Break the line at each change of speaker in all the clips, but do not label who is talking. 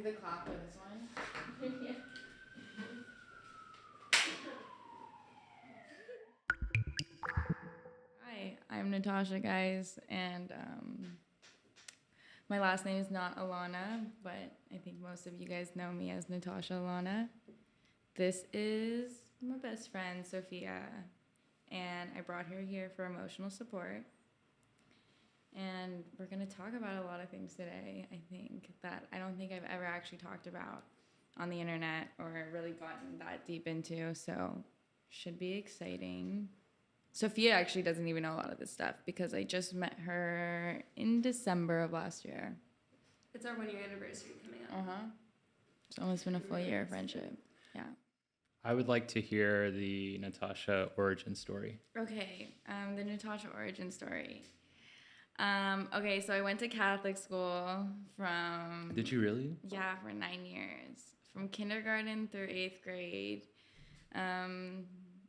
the clock for this one. Yeah. Hi, I'm Natasha, guys, and my last name is not Alana, but I think most of you guys know me as Natasha Alana. This is my best friend, Sophia, and I brought her here for emotional support. And we're going to talk about a lot of things today, I think, that I don't think I've ever actually talked about on the internet or really gotten that deep into, so should be exciting. Sophia actually doesn't even know a lot of this stuff because I just met her in December of last year.
It's our 1-year anniversary coming up.
It's almost been a full year of friendship. Yeah.
I would like to hear the Natasha origin story.
Okay, the Natasha origin story. Okay, so I went to Catholic school from...
Did you really?
Yeah, for 9 years. From kindergarten through 8th grade.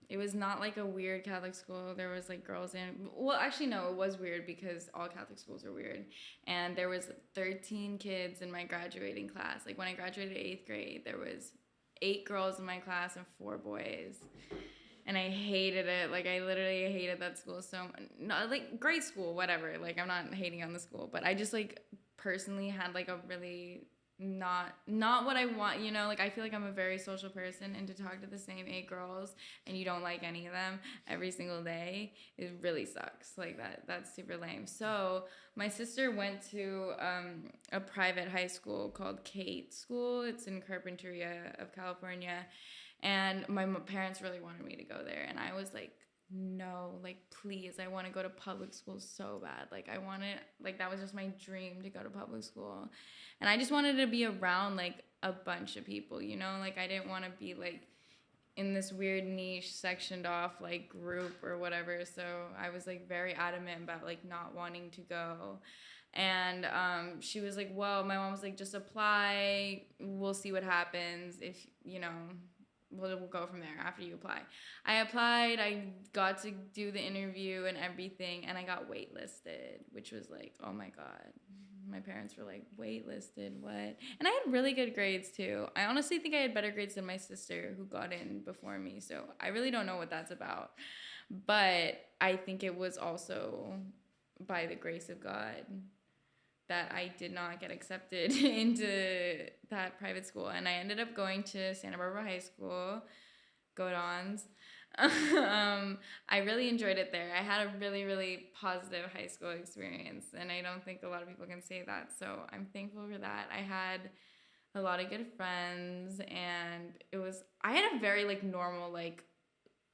It was not like a weird Catholic school. There was like girls in... Well, actually, no, it was weird because all Catholic schools are weird. And there was 13 kids in my graduating class. Like when I graduated 8th grade, there was 8 girls in my class and 4 boys. And I hated it. Like, I literally hated that school so much. No, like, great school, whatever. Like, I'm not hating on the school. But I just, like, personally had, like, a really not what I want, you know? Like, I feel like I'm a very social person. And to talk to the same 8 girls and you don't like any of them every single day, it really sucks. Like, that's super lame. So, my sister went to a private high school called Kate School. It's in Carpinteria of California. And my parents really wanted me to go there. And I was like, no, like, please, I want to go to public school so bad. Like, I wanted, like, that was just my dream to go to public school. And I just wanted to be around, like, a bunch of people, you know? Like, I didn't want to be, like, in this weird niche sectioned off, like, group or whatever. So I was, like, very adamant about, like, not wanting to go. And she was like, well, my mom was like, just apply. We'll see what happens if, you know... We'll go from there after you apply. I applied, I got to do the interview and everything, and I got waitlisted, which was like, oh my God. My parents were like, waitlisted, what? And I had really good grades too. I honestly think I had better grades than my sister who got in before me, so I really don't know what that's about. But I think it was also by the grace of God that I did not get accepted into that private school. And I ended up going to Santa Barbara High School, go Dons. I really enjoyed it there. I had a really, really positive high school experience, and I don't think a lot of people can say that. So I'm thankful for that. I had a lot of good friends, and I had a very, like, normal, like,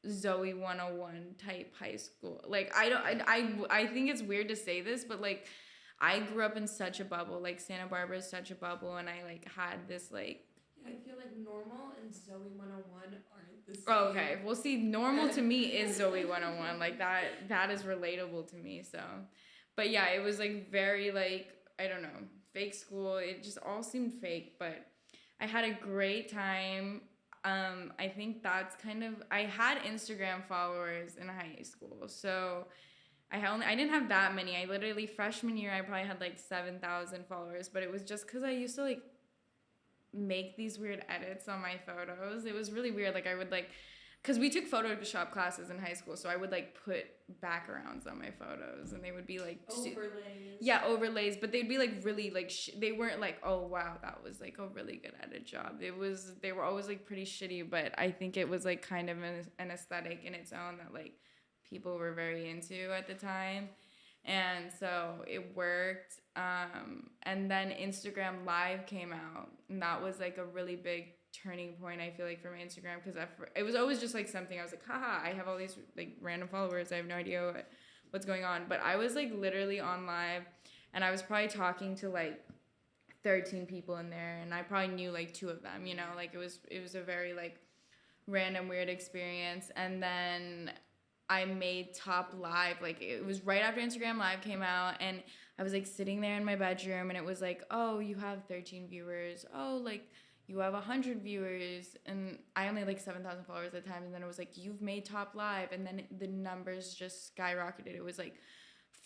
Zoe 101 type high school. Like, I think it's weird to say this, but, like, I grew up in such a bubble. Like, Santa Barbara is such a bubble, and I, like, had this, like...
Yeah, I feel like normal and Zoe 101 aren't the same.
Oh, okay. Well, see, normal to me is Zoe 101. Like, that is relatable to me, so... But, yeah, it was, like, very, like, I don't know, fake school. It just all seemed fake, but I had a great time. I think that's kind of... I had Instagram followers in high school, so... I didn't have that many. I literally, freshman year, I probably had like 7,000 followers, but it was just because I used to like make these weird edits on my photos. It was really weird. Like I would like, because we took Photoshop classes in high school, so I would like put backgrounds on my photos, and they would be like
overlays.
Yeah, overlays, but they'd be like really like they weren't like, oh wow, that was like a really good edit job. They were always like pretty shitty, but I think it was like kind of an aesthetic in its own that like people were very into at the time, and so it worked. And then Instagram Live came out, and that was like a really big turning point, I feel like, for my Instagram, because it was always just like something I was like, haha, I have all these like random followers, I have no idea what's going on. But I was like literally on live, and I was probably talking to like 13 people in there, and I probably knew like 2 of them, you know, like it was a very like random weird experience. And then I made Top Live, like it was right after Instagram Live came out, and I was like sitting there in my bedroom, and it was like, oh, you have 13 viewers, oh, like you have 100 viewers, and I only had like 7,000 followers at the time, and then it was like, you've made Top Live, and then the numbers just skyrocketed. It was like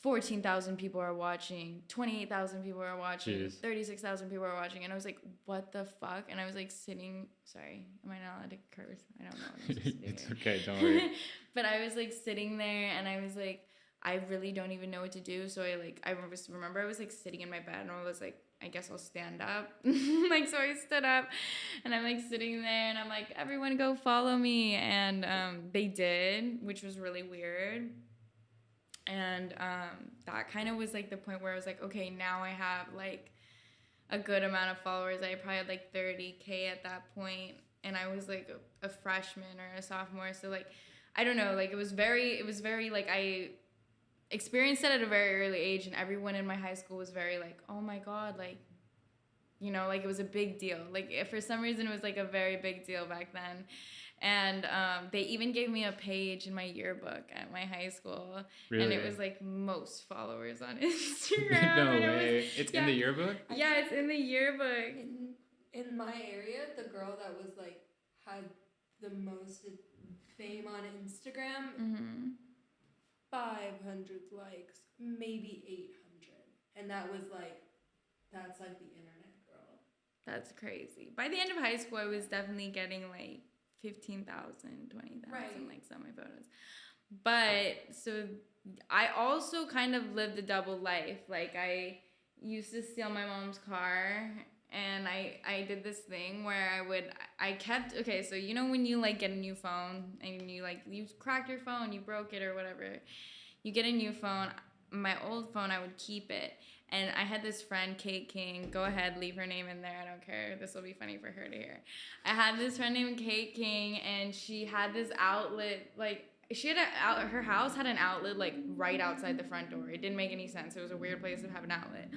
14,000 people are watching, 28,000 people are watching,
Jeez.
36,000 people are watching. And I was like, what the fuck? And I was like sitting, sorry, am I not allowed to curse? I don't know what I'm supposed to do
It's
here.
okay, don't worry.
But I was like sitting there and I was like, I really don't even know what to do. So I remember I was like sitting in my bed and I was like, I guess I'll stand up. Like, so I stood up and I'm like sitting there and I'm like, everyone go follow me. And they did, which was really weird. And that kind of was like the point where I was like, okay, now I have like a good amount of followers. I probably had like 30K at that point, and I was like a freshman or a sophomore. So like, I don't know, like it was very like I experienced it at a very early age, and everyone in my high school was very like, oh my god, like, you know, like it was a big deal. Like if for some reason it was like a very big deal back then. And they even gave me a page in my yearbook at my high school.
Really?
And it was like most followers on Instagram.
No
and
way. It's in the yearbook?
Yeah, it's in the yearbook.
In my area, the girl that was like had the most fame on Instagram, 500 likes, maybe 800, and that was like, that's like the internet girl.
That's crazy. By the end of high school, I was definitely getting like 15,000, 20,000 likes on my photos. But so I also kind of lived a double life. Like I used to steal my mom's car, and I did this thing where okay, so you know when you like get a new phone and you cracked your phone, you broke it or whatever, you get a new phone. My old phone, I would keep it. And I had this friend, Kate King. Go ahead, leave her name in there. I don't care. This will be funny for her to hear. I had this friend named Kate King, and she had this outlet, like, her house had an outlet, like, right outside the front door. It didn't make any sense. It was a weird place to have an outlet.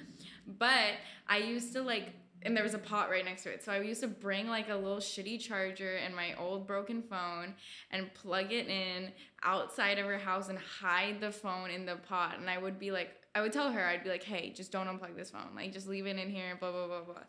But I used to, like, and there was a pot right next to it. So I used to bring, like, a little shitty charger and my old broken phone and plug it in outside of her house and hide the phone in the pot. And I would be like, I would tell her, I'd be like, hey, just don't unplug this phone. Like, just leave it in here, blah, blah, blah, blah.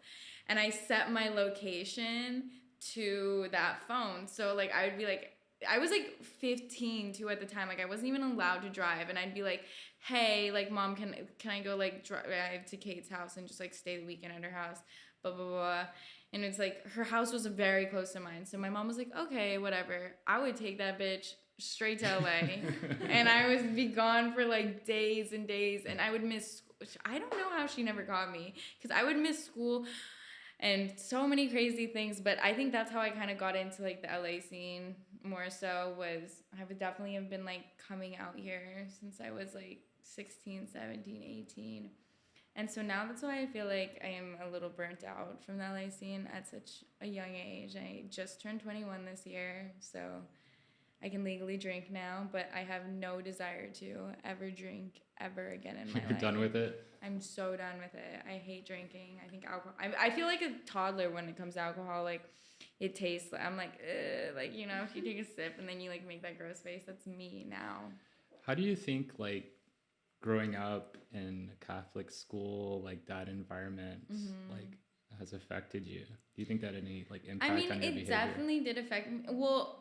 And I set my location to that phone. So, like, I would be like, I was, like, 15, too, at the time. Like, I wasn't even allowed to drive. And I'd be like, hey, like, Mom, can I go, like, drive to Kate's house and just, like, stay the weekend at her house, blah, blah, blah. And it's, like, her house was very close to mine. So my mom was like, okay, whatever. I would take that bitch straight to LA. And I would be gone for like days and days, and I would miss school. I don't know how she never caught me, because I would miss school and so many crazy things. But I think that's how I kind of got into like the LA scene more so. Was I would definitely have been like coming out here since I was like 16, 17, 18. And so now that's why I feel like I am a little burnt out from the LA scene at such a young age. I just turned 21 this year, so I can legally drink now, but I have no desire to ever drink ever again in my life.
You're done with it?
I'm so done with it. I hate drinking. I think alcohol. I feel like a toddler when it comes to alcohol. Like, it tastes. I'm like, ugh. Like, you know, if you take a sip and then you like make that gross face, that's me now.
How do you think like growing up in a Catholic school, like that environment, like has affected you? Do you think that any like impact on your behavior?
It definitely did affect me. Well,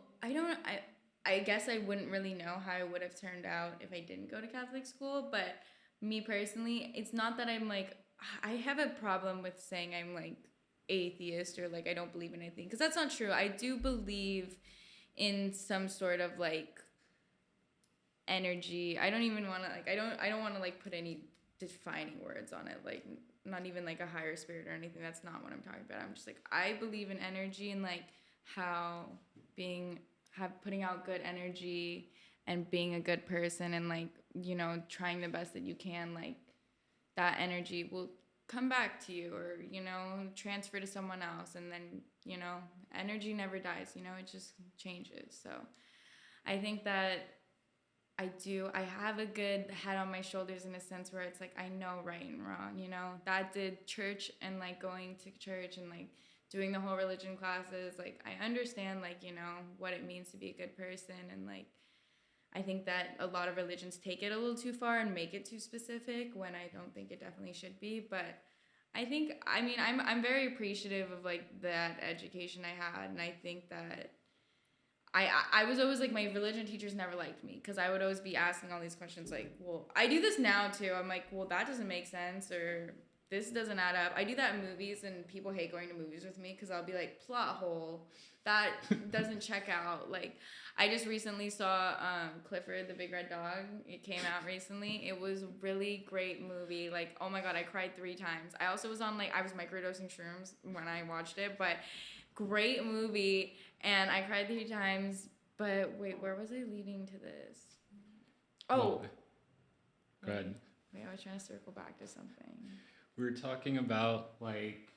I guess I wouldn't really know how it would have turned out if I didn't go to Catholic school, but me personally, it's not that I'm like, I have a problem with saying I'm like atheist or like I don't believe in anything, because that's not true. I do believe in some sort of like energy. I don't even want to like, I don't want to like put any defining words on it, like not even like a higher spirit or anything. That's not what I'm talking about. I'm just like, I believe in energy and like how putting out good energy and being a good person and like, you know, trying the best that you can, like that energy will come back to you or, you know, transfer to someone else. And then, you know, energy never dies, you know, it just changes. So I think that I have a good head on my shoulders in a sense where it's like, I know right and wrong, you know, that did church and like going to church and like doing the whole religion classes, like I understand like, you know, what it means to be a good person. And like, I think that a lot of religions take it a little too far and make it too specific when I don't think it definitely should be. But I think, I mean, I'm very appreciative of like that education I had. And I think that I was always like, my religion teachers never liked me because I would always be asking all these questions like, well, I do this now too. I'm like, well, that doesn't make sense, or this doesn't add up. I do that in movies, and people hate going to movies with me because I'll be like, plot hole, that doesn't check out. Like, I just recently saw Clifford the Big Red Dog. It came out recently. It was a really great movie. Like, oh my God, I cried 3 times. I also was on, like, I was microdosing shrooms when I watched it, but great movie. And I cried 3 times. But wait, where was I leading to this? Oh.
Go ahead.
Wait, I was trying to circle back to something.
We were talking about, like,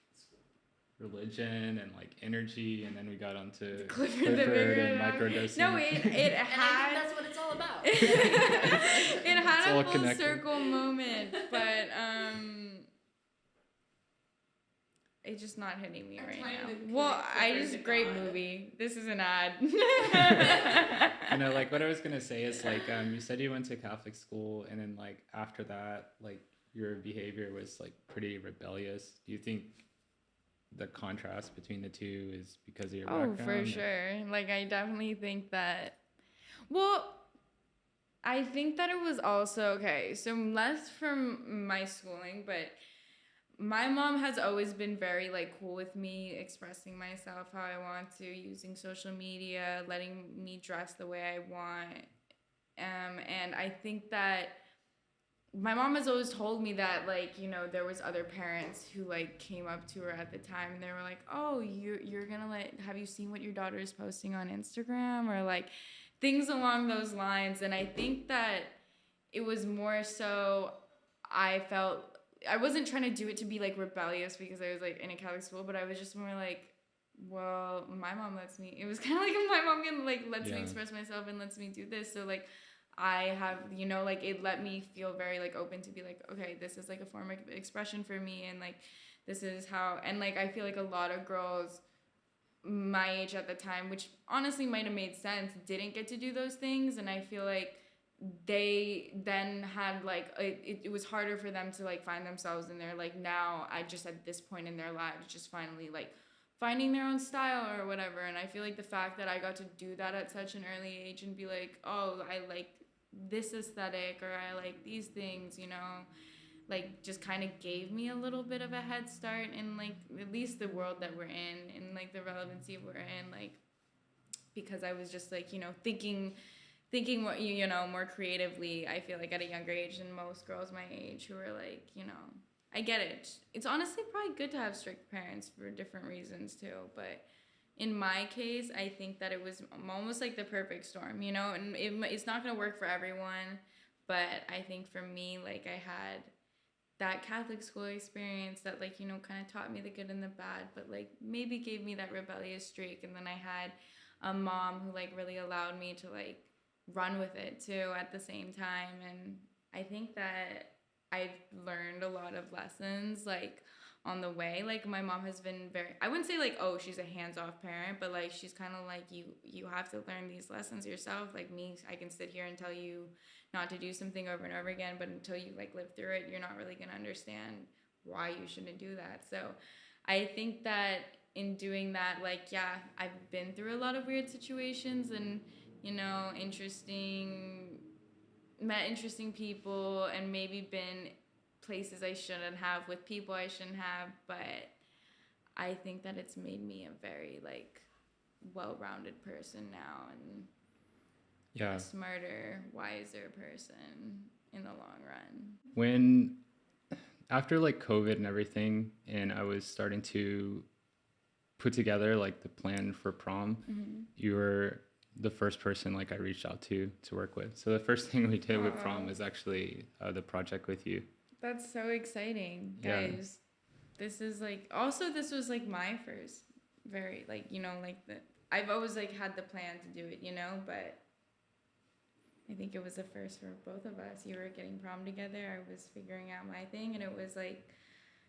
religion and like energy, and then we got onto Clifford and microdosing.
No, it had.
And I think that's what it's all about.
It had a full
connected.
circle moment, but it's just not hitting me right now. Well, great movie. This is an ad.
You know, like what I was gonna say is like you said you went to Catholic school, and then like after that, like your behavior was like pretty rebellious. Do you think the contrast between the two is because of your background?
Oh, for sure. Like, I definitely think that, well, I think that it was also, okay, so less from my schooling, but my mom has always been very, like, cool with me expressing myself how I want to, using social media, letting me dress the way I want. And I think that my mom has always told me that, like, you know, there was other parents who, like, came up to her at the time and they were like, oh, you're gonna have you seen what your daughter is posting on Instagram, or like things along those lines. And I think that it was more so I felt I wasn't trying to do it to be like rebellious because I was like in a Catholic school, but I was just more like, well, my mom lets me, it was kind of like my mom like lets me express myself and lets me do this, so like I have, you know, like it let me feel very like open to be like, okay, this is like a form of expression for me, and like this is how, and like I feel like a lot of girls my age at the time, which honestly might have made sense, didn't get to do those things, and I feel like they then had like it was harder for them to like find themselves, and they're like now I just at this point in their lives just finally like finding their own style or whatever. And I feel like the fact that I got to do that at such an early age and be like, oh, I like this aesthetic, or I like these things, you know, like just kind of gave me a little bit of a head start in like at least the world that we're in and like the relevancy we're in, like because I was just like, you know, thinking what you know more creatively. I feel like at a younger age than most girls my age who are like, you know, I get it. It's honestly probably good to have strict parents for different reasons too, but in my case, I think that it was almost like the perfect storm, you know, and it's not going to work for everyone, but I think for me, like I had that Catholic school experience that like, you know, kind of taught me the good and the bad, but like maybe gave me that rebellious streak. And then I had a mom who like really allowed me to like run with it too at the same time. And I think that I've learned a lot of lessons like on the way. Like my mom has been very, I wouldn't say like, oh, she's a hands-off parent, but like she's kind of like you have to learn these lessons yourself. Like me, I can sit here and tell you not to do something over and over again, but until you like live through it, you're not really going to understand why you shouldn't do that. So I think that in doing that, like, yeah, I've been through a lot of weird situations and, you know, met interesting people and maybe been places I shouldn't have with people I shouldn't have, but I think that it's made me a very like well-rounded person now and a smarter, wiser person in the long run.
When after like COVID and everything, and I was starting to put together like the plan for prom, you were the first person like I reached out to work with. So the first thing we did with prom was actually the project with you.
That's so exciting, guys. Yeah. This was like my first very like, you know, like I've always like had the plan to do it, you know, but I think it was the first for both of us. You were getting prom together, I was figuring out my thing, and it was like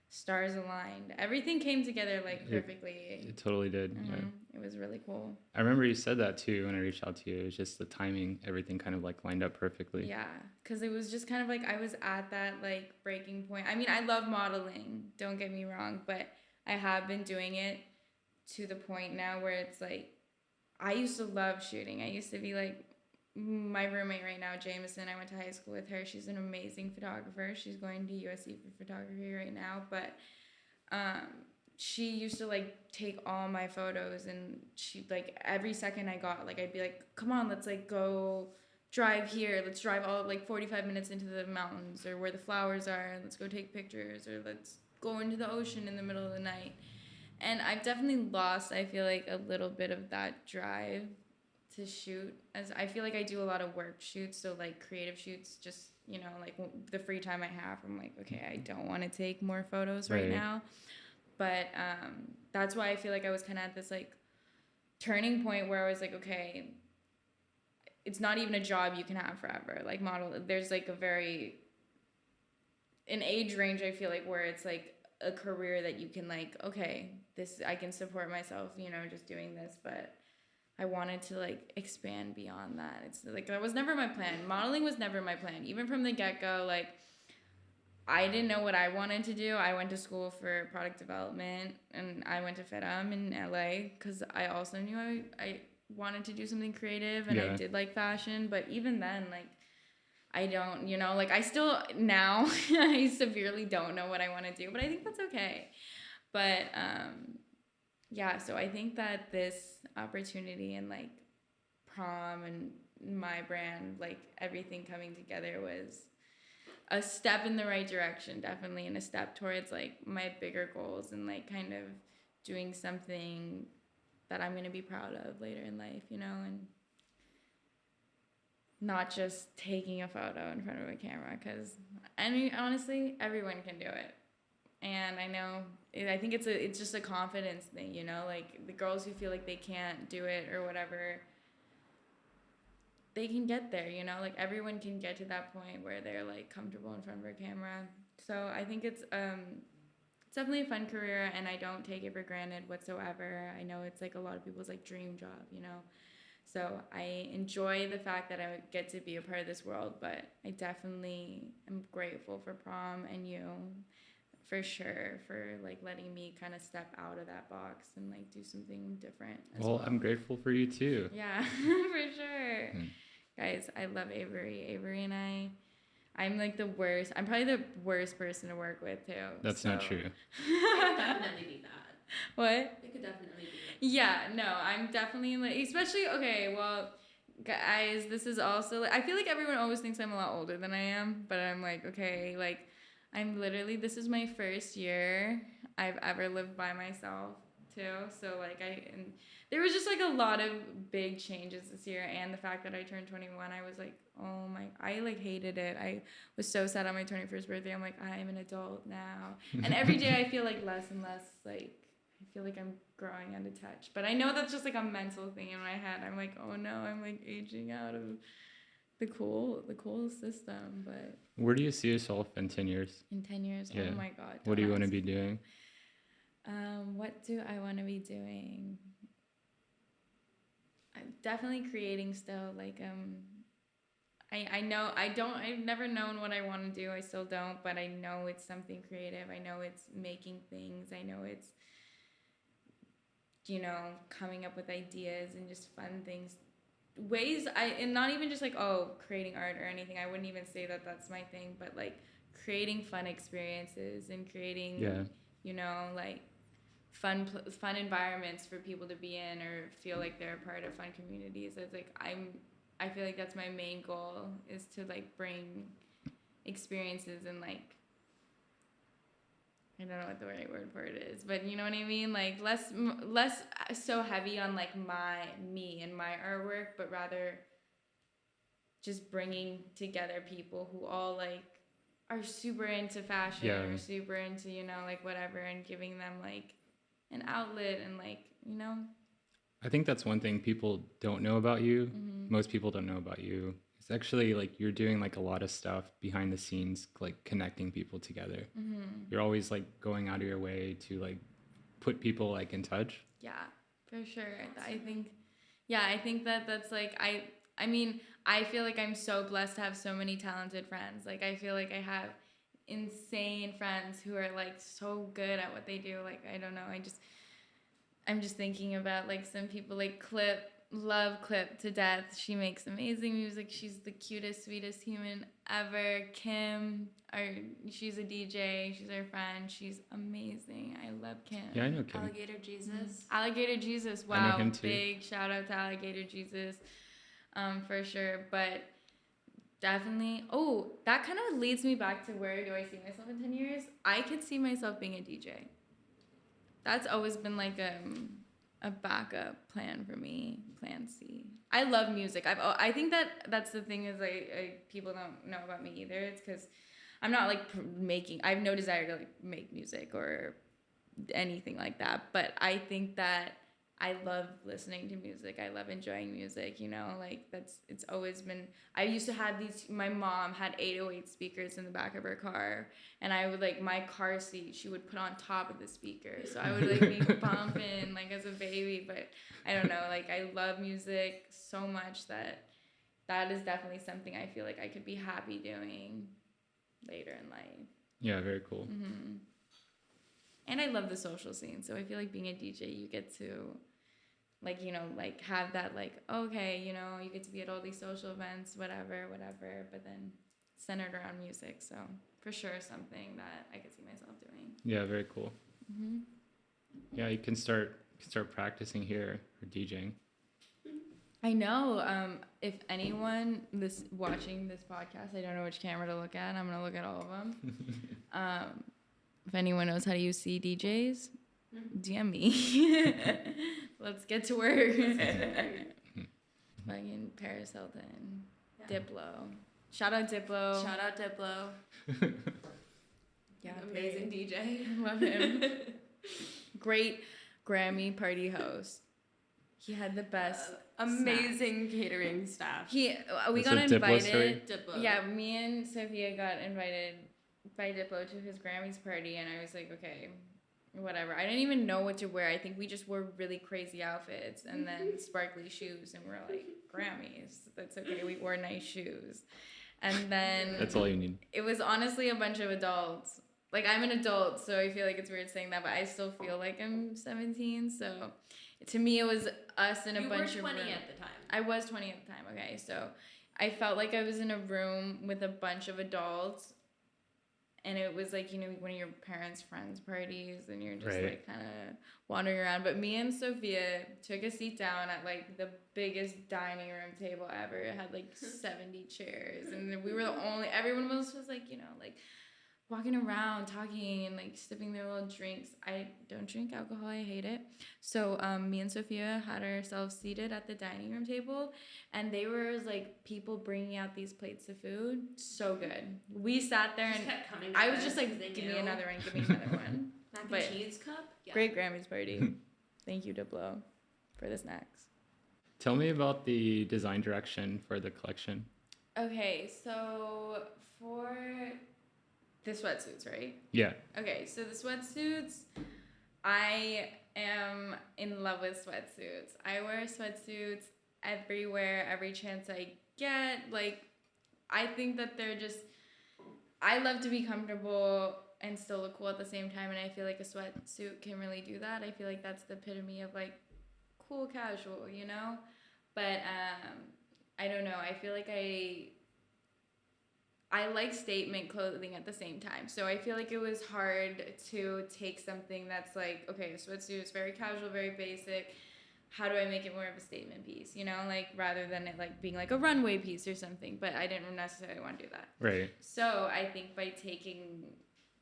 stars aligned. Everything came together like perfectly.
It totally did.
Mm-hmm.
Yeah.
It was really cool.
I remember you said that too when I reached out to you. It was just the timing, everything kind of like lined up perfectly.
Yeah, because it was just kind of like I was at that like breaking point. I mean, I love modeling, don't get me wrong, but I have been doing it to the point now where it's like I used to love shooting. I used to be like, my roommate right now, Jameson, I went to high school with her. She's an amazing photographer. She's going to USC for photography right now. But she used to like take all my photos, and she like every second I got, like I'd be like, come on, let's like go drive here. Let's drive all like 45 minutes into the mountains or where the flowers are, and let's go take pictures, or let's go into the ocean in the middle of the night. And I've definitely lost, I feel like, a little bit of that drive to shoot, as I feel like I do a lot of work shoots, so like creative shoots, just, you know, like the free time I have, I'm like, okay, I don't want to take more photos right now. But that's why I feel like I was kind of at this like turning point where I was like, okay, it's not even a job you can have forever. Like model, there's like an age range, I feel like, where it's like a career that you can like, okay, this, I can support myself, you know, just doing this. But I wanted to like expand beyond that. It's like, that was never my plan. Modeling was never my plan. Even from the get-go, like I didn't know what I wanted to do. I went to school for product development, and I went to FedEm in LA because I also knew I wanted to do something creative, and I did like fashion. But even then, like, I don't, you know, like I still now I severely don't know what I want to do, but I think that's okay. But yeah, so I think that this opportunity and like prom and my brand, like everything coming together, was a step in the right direction, definitely, and a step towards like my bigger goals, and like kind of doing something that I'm going to be proud of later in life, you know, and not just taking a photo in front of a camera, because I mean, honestly, everyone can do it. And I know, I think it's just a confidence thing, you know, like the girls who feel like they can't do it or whatever, they can get there, you know, like everyone can get to that point where they're like comfortable in front of a camera. So I think it's definitely a fun career, and I don't take it for granted whatsoever. I know it's like a lot of people's like dream job, you know. So I enjoy the fact that I get to be a part of this world, but I definitely am grateful for prom and you, for sure, for like letting me kind of step out of that box and like do something different as well.
I'm grateful for you too.
Yeah, for sure. Guys, I love Avery. Avery and I'm like the worst. I'm probably the worst person to work with too.
That's not true.
It could definitely be that.
What?
It could definitely be that.
Yeah, no, I'm definitely like, especially, okay, well, guys, this is also, like, I feel like everyone always thinks I'm a lot older than I am, but I'm like, okay, like, I'm literally, this is my first year I've ever lived by myself too. So like and there was just like a lot of big changes this year, and the fact that I turned 21, I was like, oh my, I like hated it. I was so sad on my 21st birthday. I'm like, I'm an adult now. And every day I feel like less and less, like, I feel like I'm growing out of touch. But I know that's just like a mental thing in my head. I'm like, oh no, I'm like aging out of the cool system. But
where do you see yourself in 10 years?
In 10 years? Yeah. Oh my God.
What do you want to be doing?
What do I want to be doing? I'm definitely creating still. Like, I know I've never known what I want to do. I still don't, but I know it's something creative. I know it's making things. I know it's, you know, coming up with ideas and just fun things. And not even just like, oh, creating art or anything. I wouldn't even say that that's my thing, but like creating fun experiences and creating, you know, like fun environments for people to be in or feel like they're a part of fun communities. It's like I feel like that's my main goal, is to like bring experiences and like, I don't know what the right word for it is, but you know what I mean? Like less so heavy on like me and my artwork, but rather just bringing together people who all like are super into fashion or super into, you know, like whatever, and giving them like an outlet and like, you know.
I think that's one thing people don't know about you. Mm-hmm. Most people don't know about you. It's actually like you're doing like a lot of stuff behind the scenes, like connecting people together. Mm-hmm. You're always like going out of your way to like put people like in touch.
Yeah, for sure. I think that's like, I mean, I feel like I'm so blessed to have so many talented friends. Like I feel like I have insane friends who are like so good at what they do. Like, I don't know, I'm just thinking about like some people like Clip. love Clip to death. She makes amazing music. She's the cutest, sweetest human ever. Kim, she's a DJ. She's our friend. She's amazing. I love Kim.
Yeah, I know Kim.
Alligator Jesus.
Alligator Jesus. Wow.
I know him too.
Big shout out to Alligator Jesus, for sure. But definitely. Oh, that kind of leads me back to where do I see myself in 10 years? I could see myself being a DJ. That's always been like a backup plan for me. Plan C. I love music. I think that's the thing is people don't know about me either. It's because I'm not like I have no desire to like make music or anything like that. But I think that I love listening to music. I love enjoying music, you know, like it's always been, I used to have my mom had 808 speakers in the back of her car, and I would like, my car seat, she would put on top of the speaker. So I would like be bumping like as a baby, but I don't know, like I love music so much that is definitely something I feel like I could be happy doing later in life.
Yeah, very cool.
Mm-hmm. And I love the social scene, so I feel like being a DJ, you get to, like, you know, like have that, like, okay, you know, you get to be at all these social events, whatever, but then centered around music. So for sure, something that I could see myself doing.
Yeah, very cool.
Mm-hmm.
Yeah, you can start practicing here for DJing.
I know. If anyone watching this podcast, I don't know which camera to look at. I'm gonna look at all of them. If anyone knows how to use CDJs, DM me. Let's get to work. Fucking Paris Hilton. Yeah. Diplo. Shout out Diplo. Yeah,
amazing DJ.
Love him. Great Grammy party host. He had the best
amazing catering staff.
We got invited. Diplo. Yeah, me and Sophia got invited by Diplo to his Grammys party, and I was like, okay, whatever. I didn't even know what to wear. I think we just wore really crazy outfits and then sparkly shoes, and we're like, Grammys, that's okay. We wore nice shoes. And then
that's all you need.
It was honestly a bunch of adults. Like, I'm an adult, so I feel like it's weird saying that, but I still feel like I'm 17. So to me, it was us in a bunch of.
You were 20 at the time.
I was 20 at the time. Okay, so I felt like I was in a room with a bunch of adults. And it was like, you know, one of your parents' friends' parties, and you're just like kind of wandering around. But me and Sophia took a seat down at like the biggest dining room table ever. It had like 70 chairs, and we were the only. Everyone else was like, you know, like walking around, talking, and like sipping their little drinks. I don't drink alcohol. I hate it. So me and Sophia had ourselves seated at the dining room table, and they were like people bringing out these plates of food. So good. We sat there and
kept coming
I was just like, give me another one, give me another one.
Mac and cheese cup? Yeah.
Great Grammys party. Thank you, Diplo, for the snacks.
Tell me about the design direction for the collection.
Okay, so for the sweatsuits, right?
Yeah.
Okay, so the sweatsuits, I am in love with sweatsuits. I wear sweatsuits everywhere, every chance I get. Like, I think that they're just, I love to be comfortable and still look cool at the same time, and I feel like a sweatsuit can really do that. I feel like that's the epitome of, like, cool casual, you know? But I don't know. I feel like I like statement clothing at the same time. So I feel like it was hard to take something that's like, okay, a sweatsuit is very casual, very basic. How do I make it more of a statement piece, you know? Like, rather than it like being like a runway piece or something. But I didn't necessarily want to do that.
Right.
So I think by taking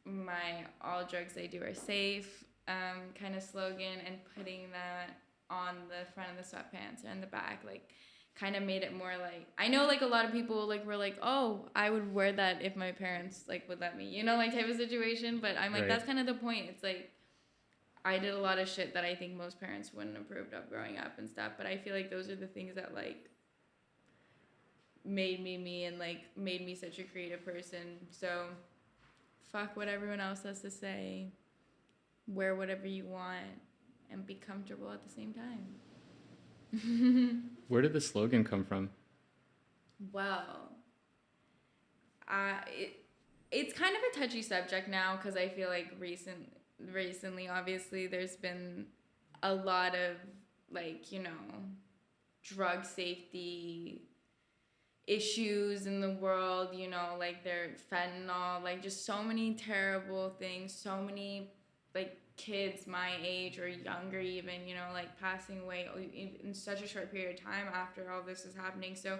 my all drugs I do are safe kind of slogan and putting that on the front of the sweatpants and the back, like, kind of made it more like, I know like a lot of people like were like, oh, I would wear that if my parents like would let me, you know, like type of situation. But I'm like, that's kind of the point. It's like, I did a lot of shit that I think most parents wouldn't have approved of growing up and stuff. But I feel like those are the things that like made me me and like made me such a creative person. So fuck what everyone else has to say. Wear whatever you want and be comfortable at the same time.
Where did the slogan come from?
Well, it's kind of a touchy subject now because I feel like recently, obviously, there's been a lot of, like, you know, drug safety issues in the world, you know, like their fentanyl, like just so many terrible things, so many like kids my age or younger even, you know, like passing away in such a short period of time after all this is happening. So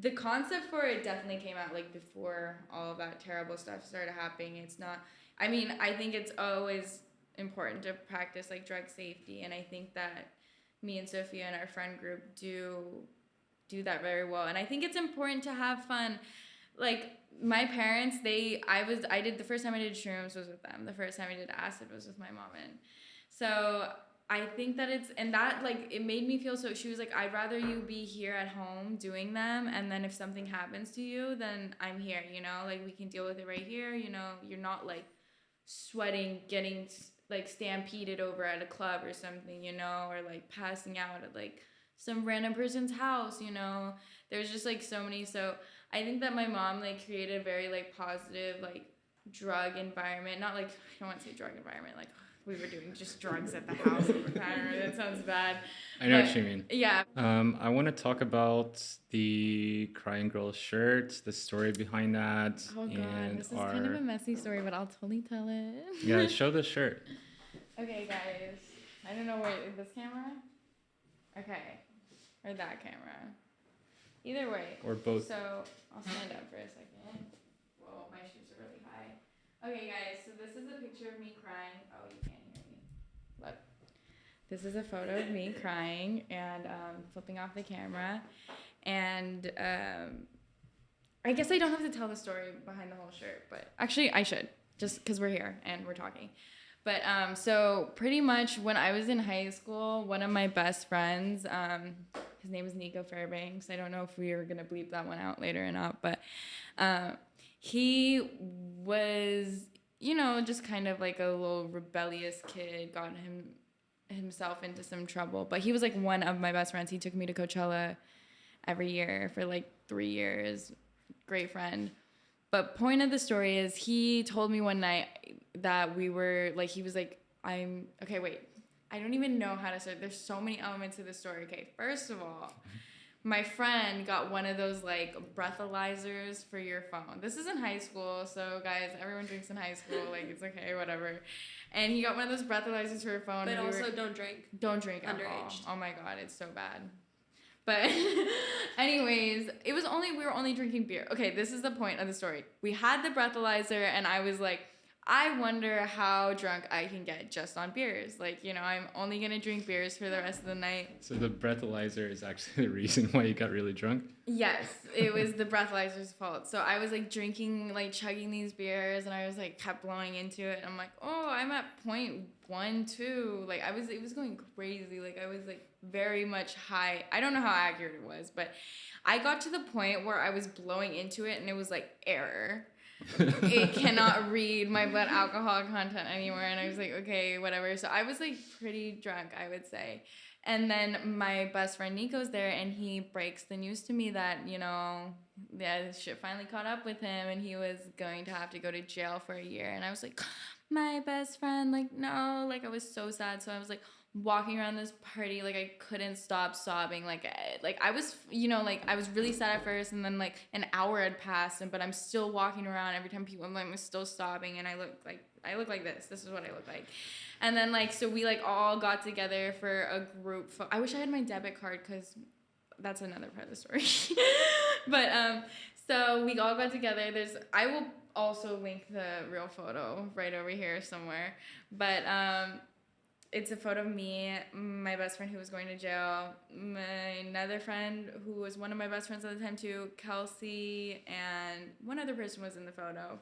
the concept for it definitely came out like before all of that terrible stuff started happening. It's not, I mean, I think it's always important to practice like drug safety, and I think that me and Sophia and our friend group do that very well. And I think it's important to have fun. Like my parents, I did the first time I did shrooms was with them. The first time I did acid was with my mom. And so I think that and that like it made me feel so. She was like, I'd rather you be here at home doing them, and then if something happens to you, then I'm here, you know, like we can deal with it right here, you know. You're not like sweating, getting like stampeded over at a club or something, you know, or like passing out at like some random person's house, you know. There's just like so many. So I think that my mom like created a very like positive like drug environment. Not like, I don't want to say drug environment, like we were doing just drugs at the house all the time. That sounds bad.
I know what you mean.
Yeah.
I want to talk about the Crying Girl shirt, the story behind that.
Oh god,
and
this is kind of a messy story, but I'll totally tell it.
Yeah, show the shirt.
Okay, guys. I don't know where, this camera? Okay. Or that camera. Either way.
Or both.
So, I'll stand up for a second. Whoa, my shoes are really high. Okay, guys, so this is a picture of me crying. Oh, you can't hear me. Look. This is a photo of me crying and flipping off the camera. And I guess I don't have to tell the story behind the whole shirt, but actually I should, just because we're here and we're talking. But so pretty much when I was in high school, one of my best friends, his name is Nico Fairbanks. I don't know if we are going to bleep that one out later or not, but he was, you know, just kind of like a little rebellious kid, got himself into some trouble. But he was like one of my best friends. He took me to Coachella every year for like 3 years. Great friend. But point of the story is he told me one night that we were like, he was like, okay, wait. I don't even know how to start. There's so many elements to the story. Okay, first of all, my friend got one of those like breathalyzers for your phone. This is in high school, so guys, everyone drinks in high school. Like it's okay, whatever. And he got one of those breathalyzers for your phone.
But also don't drink.
Don't drink alcohol.
Underage.
Oh my god, it's so bad. But anyways, we were only drinking beer. Okay, this is the point of the story. We had the breathalyzer, and I was like, I wonder how drunk I can get just on beers. Like, you know, I'm only going to drink beers for the rest of the night.
So the breathalyzer is actually the reason why you got really drunk?
Yes, it was the breathalyzer's fault. So I was like drinking, like chugging these beers, and I was like kept blowing into it. And I'm like, oh, I'm at 0.12. Like it was going crazy. Like I was like very much high. I don't know how accurate it was, but I got to the point where I was blowing into it and it was like error. It cannot read my blood alcohol content anymore. And I was like, okay, whatever. So I was like pretty drunk, I would say. And then my best friend Nico's there, and he breaks the news to me that, you know, yeah, shit finally caught up with him and he was going to have to go to jail for a year. And I was like, my best friend, like, no. Like, I was so sad. So I was like walking around this party, like I couldn't stop sobbing. Like I was, you know, like I was really sad at first, and then like an hour had passed, but I'm still walking around. Every time people, I'm still sobbing, and I look like this. This is what I look like. And then like, so we like all got together for a group I wish I had my debit card, because that's another part of the story. But so we all got together. I will also link the real photo right over here somewhere. But it's a photo of me, my best friend who was going to jail, another friend who was one of my best friends at the time too, Kelsey, and one other person was in the photo.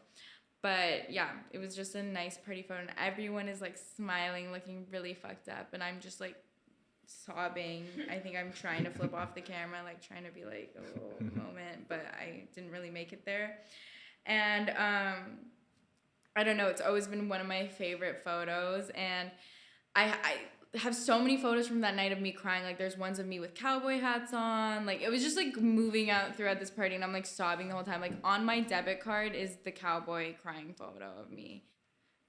But yeah, it was just a nice party photo, and everyone is like smiling, looking really fucked up, and I'm just like sobbing. I think I'm trying to flip off the camera, like trying to be like a little moment, but I didn't really make it there. And I don't know, it's always been one of my favorite photos, and I have so many photos from that night of me crying. Like there's ones of me with cowboy hats on. Like it was just like moving out throughout this party, and I'm like sobbing the whole time. Like on my debit card is the cowboy crying photo of me.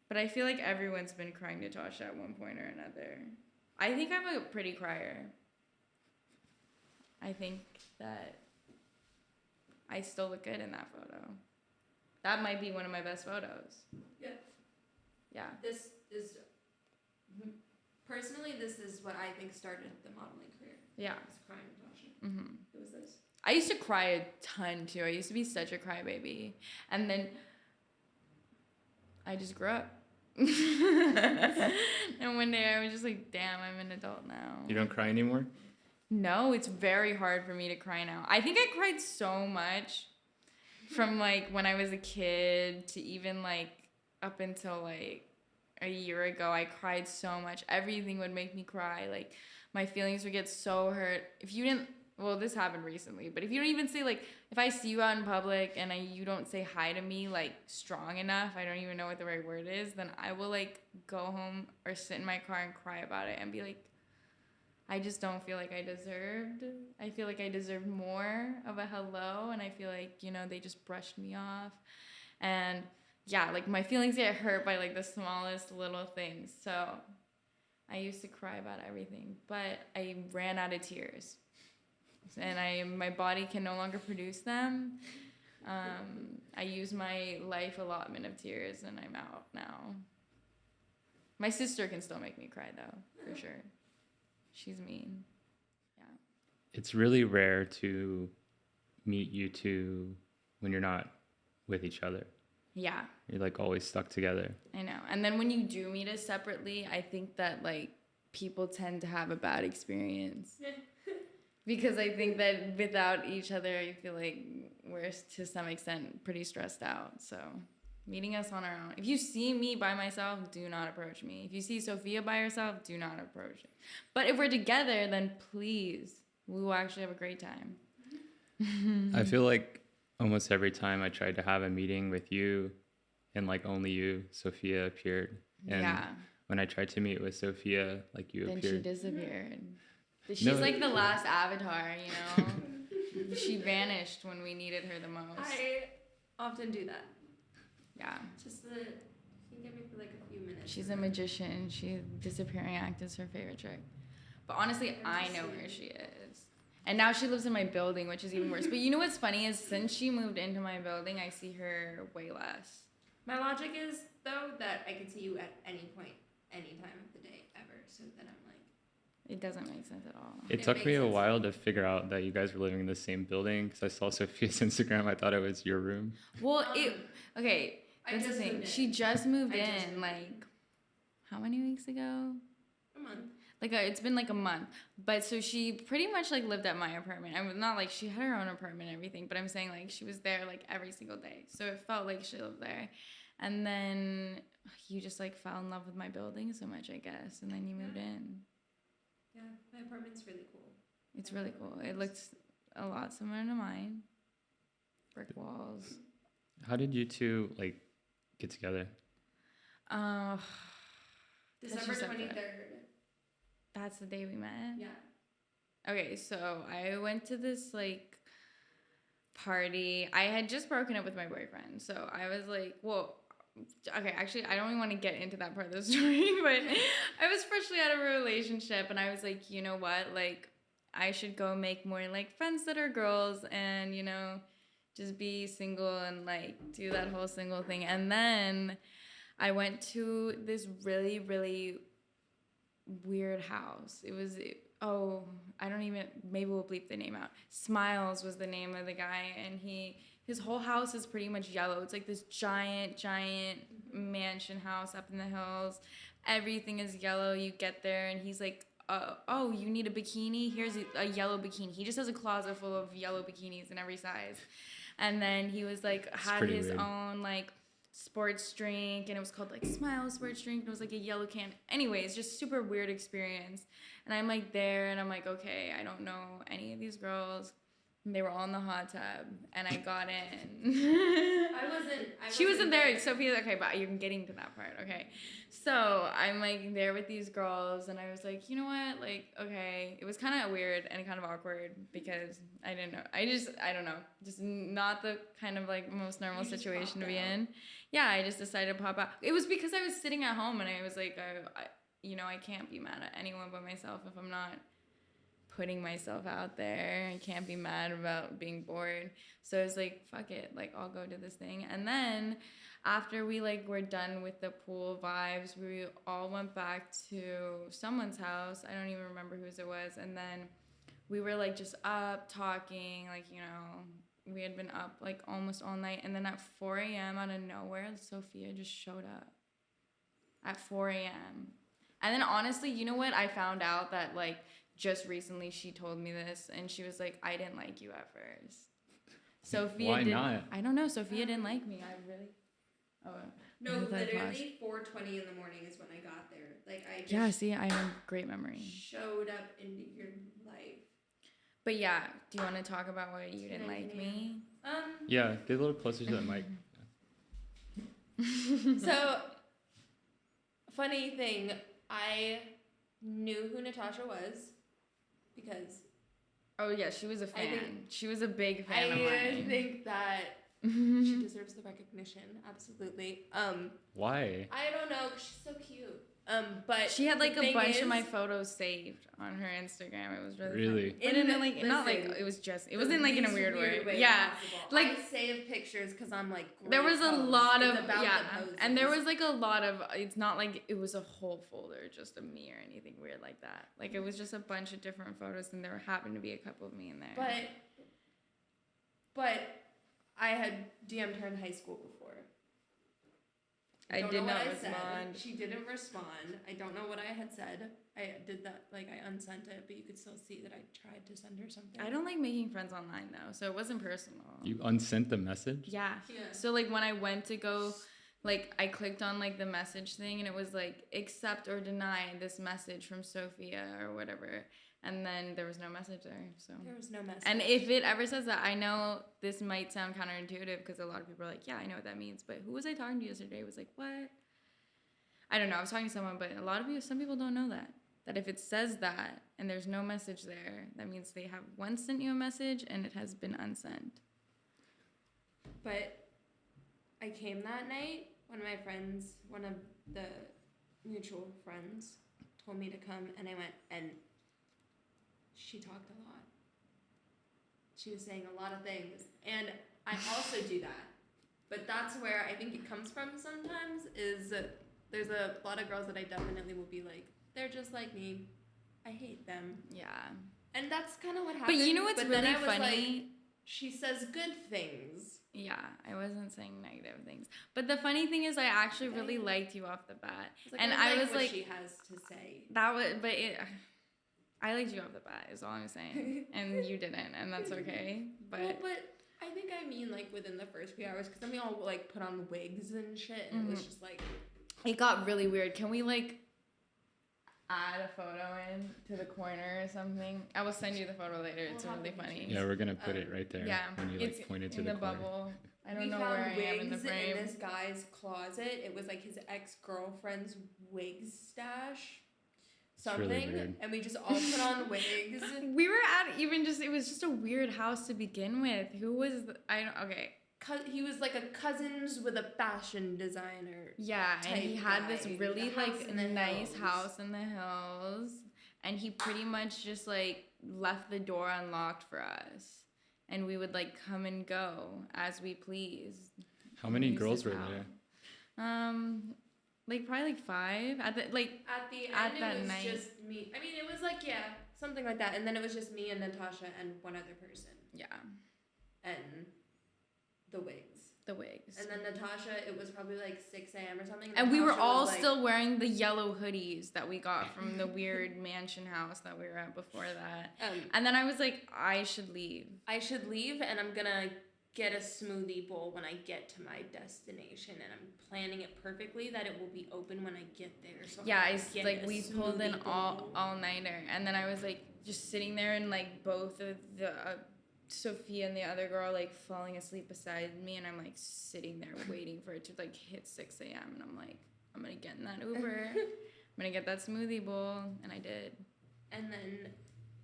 But I feel like everyone's been crying Natasha at one point or another. I think I'm a pretty crier. I think that I still look good in that photo. That might be one of my best photos.
Yeah.
Yeah.
This is personally, this is what I think started the modeling career.
Yeah.
It's crying, Natasha.
Mm-hmm.
It was this.
I used to cry a ton too. I used to be such a crybaby, and then I just grew up. And one day I was just like, damn, I'm an adult now.
You don't cry anymore?
No, it's very hard for me to cry now. I think I cried so much from like when I was a kid to even like up until like a year ago. I cried so much. Everything would make me cry. Like my feelings would get so hurt. If you didn't, well, this happened recently, but if you don't even say like, if I see you out in public and you don't say hi to me like strong enough, I don't even know what the right word is, then I will like go home or sit in my car and cry about it and be like, I just don't feel like I deserved. I feel like I deserved more of a hello, and I feel like, you know, they just brushed me off. And yeah, like my feelings get hurt by like the smallest little things. So I used to cry about everything, but I ran out of tears. And my body can no longer produce them. I use my life allotment of tears, and I'm out now. My sister can still make me cry though, for sure. She's mean. Yeah.
It's really rare to meet you two when you're not with each other.
Yeah.
You're like always stuck together.
I know. And then when you do meet us separately, I think that like people tend to have a bad experience. Because I think that without each other, I feel like we're to some extent pretty stressed out. So meeting us on our own. If you see me by myself, do not approach me. If you see Sophia by herself, do not approach her. But if we're together, then please, we will actually have a great time.
I feel like almost every time I tried to have a meeting with you and like only you, Sophia appeared. And
yeah.
when I tried to meet with Sophia, like you
then
appeared.
Then she disappeared. She's like the last avatar, you know? She vanished when we needed her the most.
I often do that.
Yeah.
Just you can get me for like a few minutes.
She's a magician. Disappearing act is her favorite trick. But honestly, I know where she is. And now she lives in my building, which is even worse. But you know what's funny is since she moved into my building, I see her way less.
My logic is, though, that I could see you at any point, any time of the day, ever. So then I'm like...
It doesn't make sense at all.
It took me a while to figure out that you guys were living in the same building because I saw Sophia's Instagram. I thought it was your room.
Well, okay, that's the thing. She just moved in, like, how many weeks ago?
A month.
Like, it's been like a month. But so she pretty much, like, lived at my apartment. I mean, not like she had her own apartment and everything, but I'm saying, like, she was there, like, every single day. So it felt like she lived there. And then you just, like, fell in love with my building so much, I guess. And then you moved in.
Yeah, my apartment's really cool.
It's really cool. It looks a lot similar to mine. Brick walls.
How did you two, like, get together?
December 23rd.
That's the day we met?
Yeah.
Okay, so I went to this, like, party. I had just broken up with my boyfriend. So I was like, well... Okay, actually, I don't even want to get into that part of the story, but I was freshly out of a relationship, and I was like, you know what? Like, I should go make more, like, friends that are girls and, you know, just be single and, like, do that whole single thing. And then I went to this really, really weird house. It was... maybe we'll bleep the name out. Smiles was the name of the guy, and his whole house is pretty much yellow. It's like this giant mansion house up in the hills. Everything is yellow. You get there, and he's like, oh, you need a bikini? Here's a yellow bikini. He just has a closet full of yellow bikinis in every size. And then he was like, had his weird own, like, sports drink, and it was called, like, Smile Sports Drink, and it was, like, a yellow can. Anyways, just super weird experience. And I'm, like, there, and I'm, like, okay, I don't know any of these girls. And they were all in the hot tub, and I got in. She wasn't there. Sophia, okay, but you're getting to that part, okay. So I'm, like, there with these girls, and I was like, you know what, like, okay. It was kind of weird and kind of awkward because I didn't know. I don't know. Just not the kind of, like, most normal situation to be in. Yeah, I just decided to pop out. It was because I was sitting at home, and I was like, I can't be mad at anyone but myself if I'm not putting myself out there. I can't be mad about being bored. So I was like, fuck it, like I'll go to this thing. And then after we like were done with the pool vibes, we all went back to someone's house. I don't even remember whose it was. And then we were like just up talking, like, you know, we had been up like almost all night. And then at 4 a.m. out of nowhere, Sophia just showed up at 4 a.m. And then honestly, you know what? I found out that like just recently she told me this, and she was like, I didn't like you at first. Sophia
Why not?
I don't know. Sophia didn't like me. I really. Oh.
No, literally 4:20 in the morning is when I got there. Like I just
Yeah, see, I have great memory.
showed up into your life.
But yeah, do you want to talk about why you didn't like me?
Yeah, get a little closer to that mic.
So, funny thing, I knew who Natasha was because
Oh yeah, she was a fan. She was a big
I
fan of mine.
think that she deserves the recognition. Absolutely.
Why?
I don't know, 'cause she's so cute. But
She had like
the
a
thing
bunch of my
is,
photos saved on her Instagram. It was really
Really?
funny. But in like not like
Listen,
it was just it wasn't like in a
least
weird way. Yeah.
possible.
Like-
I save pictures because I'm like
There was a
great
lot
pose.
of
It's about
yeah,
the poses.
and there was like a lot of. It's not like it was a whole folder just of me or anything weird like that. Like it was just a bunch of different photos, and there happened to be a couple of me in there.
But I had DM'd her in high school before.
I
don't
did
know
not
what I
respond.
said. She didn't respond. I don't know what I had said. I did that, like I unsent it, but you could still see that I tried to send her something.
I don't like making friends online though, so it wasn't personal.
You unsent the message?
Yeah.
Yeah.
So like when I went to go, like I clicked on like the message thing and it was like accept or deny this message from Sophia or whatever, and then there was no message there. So.
There was no message.
And if it ever says that, I know this might sound counterintuitive because a lot of people are like, yeah, I know what that means. But who was I talking to yesterday? Was like, what? I don't know. I was talking to someone, but a lot of people, some people don't know that. That if it says that and there's no message there, that means they have once sent you a message and it has been unsent.
But I came that night. One of my friends, one of the mutual friends, told me to come, and I went, and she talked a lot. She was saying a lot of things, and I also do that. But that's where I think it comes from sometimes, is there's a lot of girls that I definitely will be like, they're just like me. I hate them.
Yeah.
And that's kind of what happened.
But you know what's
but
really
then I was
funny?
like, she says good things.
Yeah, I wasn't saying negative things. But the funny thing is I actually really liked you off the bat. And I was
what
like,
she has to say.
that was, but I liked you off the bat is all I'm saying. And you didn't, and that's okay. But
Well, but I think I mean like within the first few hours, because then we all like put on wigs and shit, and it was just like,
it got really weird. Can we like add a photo in to the corner or something? I will send you the photo later. It's
We'll have
really
the
funny.
Yeah, we're gonna put it right there.
Yeah,
When you
it's
like pointed to
in
the,
the
corner.
bubble. I don't
we
know
found
where I am in the
wigs
frame.
this guy's closet. It was like his ex-girlfriend's wig stash.
It's really
Something.
weird.
And we just all put on wigs.
We were at even just, it was just a weird house to begin with. Who was, okay.
He was like a cousins with a fashion designer.
Yeah, and he
type
had this
guy.
really
The house
like
in the
nice
hills.
house in the hills, and he pretty much just like left the door unlocked for us, and we would like come and go as we pleased.
How many
Use
girls
his
were
house.
there?
Like probably like 5 at the like
At the
At
end,
that
it was
night.
just me. I mean, it was like, yeah, something like that. And then it was just me and Natasha and one other person.
yeah,
And the wigs.
the wigs.
And then Natasha, it was probably like 6 a.m. or something.
And we were
Natasha
all
was like,
still wearing the yellow hoodies that we got from the weird mansion house that we were at before that. And then I was like, I should leave.
I should leave, and I'm gonna get a smoothie bowl when I get to my destination, and I'm planning it perfectly that it will be open when I get there. So
Yeah,
I
I
can get
like
a
we pulled in
smoothie bowl.
all nighter, and then I was like just sitting there, and like both of the Sophia and the other girl like falling asleep beside me, and I'm like sitting there waiting for it to like hit 6 a.m. and I'm like, I'm gonna get in that Uber, I'm gonna get that smoothie bowl, and I did.
And then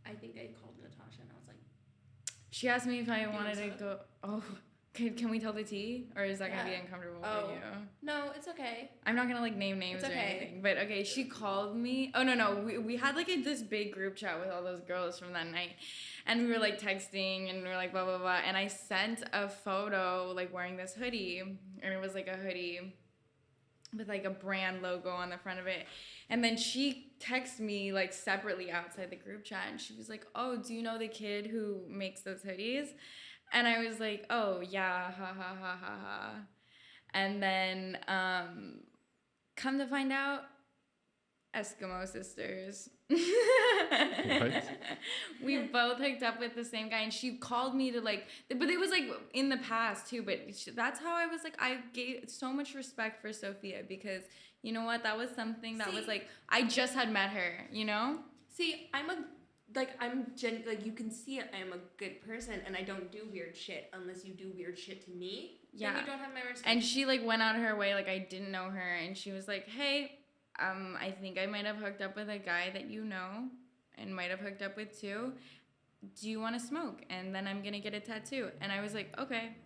I think I called Natasha, and I was like,
She asked me if I
Do you
wanted to
want
go. Oh, Can we tell the tea, or is that gonna be
Yeah.
uncomfortable
Oh.
for you?
No, it's okay.
I'm not gonna like name names
It's
or
okay.
anything, but okay, she called me. Oh no, we had like this big group chat with all those girls from that night, and we were like texting and we were like blah blah blah, and I sent a photo like wearing this hoodie, and it was like a hoodie with like a brand logo on the front of it, and then she texted me like separately outside the group chat, and she was like, "Oh, do you know the kid who makes those hoodies?" And I was like, "Oh yeah, ha ha ha ha ha." And then come to find out, Eskimo sisters.
What?
We both hooked up with the same guy, and she called me to like, but it was like in the past too. But that's how I was like, I gave so much respect for Sophia, because you know what, that was something that was like, I just had met her, you know.
See, you can see I am a good person, and I don't do weird shit unless you do weird shit to me.
Yeah.
Then you don't have my respect.
And she like went out of her way, like I didn't know her, and she was like, "Hey, I think I might have hooked up with a guy that you know, and might have hooked up with too. Do you want to smoke? And then I'm gonna get a tattoo." And I was like, "Okay."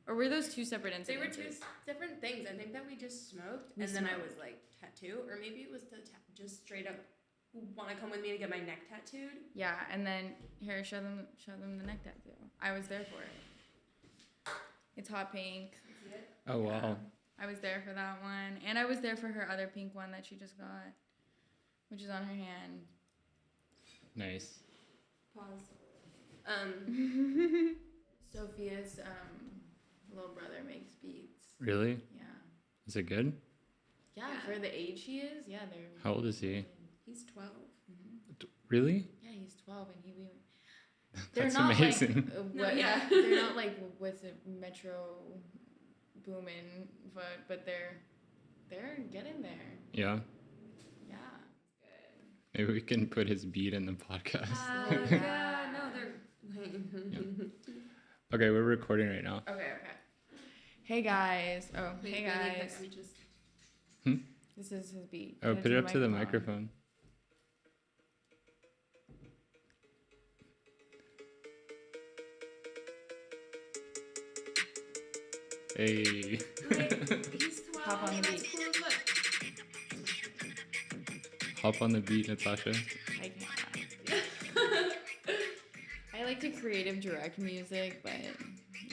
Or were those two separate incidences?
They were two different things. I think that we just smoked, and then I was like tattoo, or maybe it was just straight up want to come with me to get my neck tattooed.
Yeah, and then here, show them the neck tattoo. I was there for it. It's hot pink.
See it?
Oh wow.
I was there for that one, and I was there for her other pink one that she just got, which is on her hand.
Nice.
Pause.
Sophia's little brother makes beats.
Really?
Yeah.
Is it good?
Yeah, for the age he is, yeah, they're.
How old is he?
He's 12.
Really?
Yeah, he's 12, and he.
That's
not
amazing.
Like,
yeah.
They're not like what's it, Metro Boomin, but they're getting there.
Yeah.
Yeah.
Maybe we can put his beat in the podcast.
Yeah. No, they're.
Okay, we're recording right now.
Okay. Hey guys. Oh,
Wait,
hey
really
guys.
quick, we just.
This is his beat.
Oh, put it up to the microphone. Hey.
Wait, he's 12.
Hop on the
That's
beat.
cool as fuck.
Hop on the beat, Natasha.
I can't. I like to creative direct music, but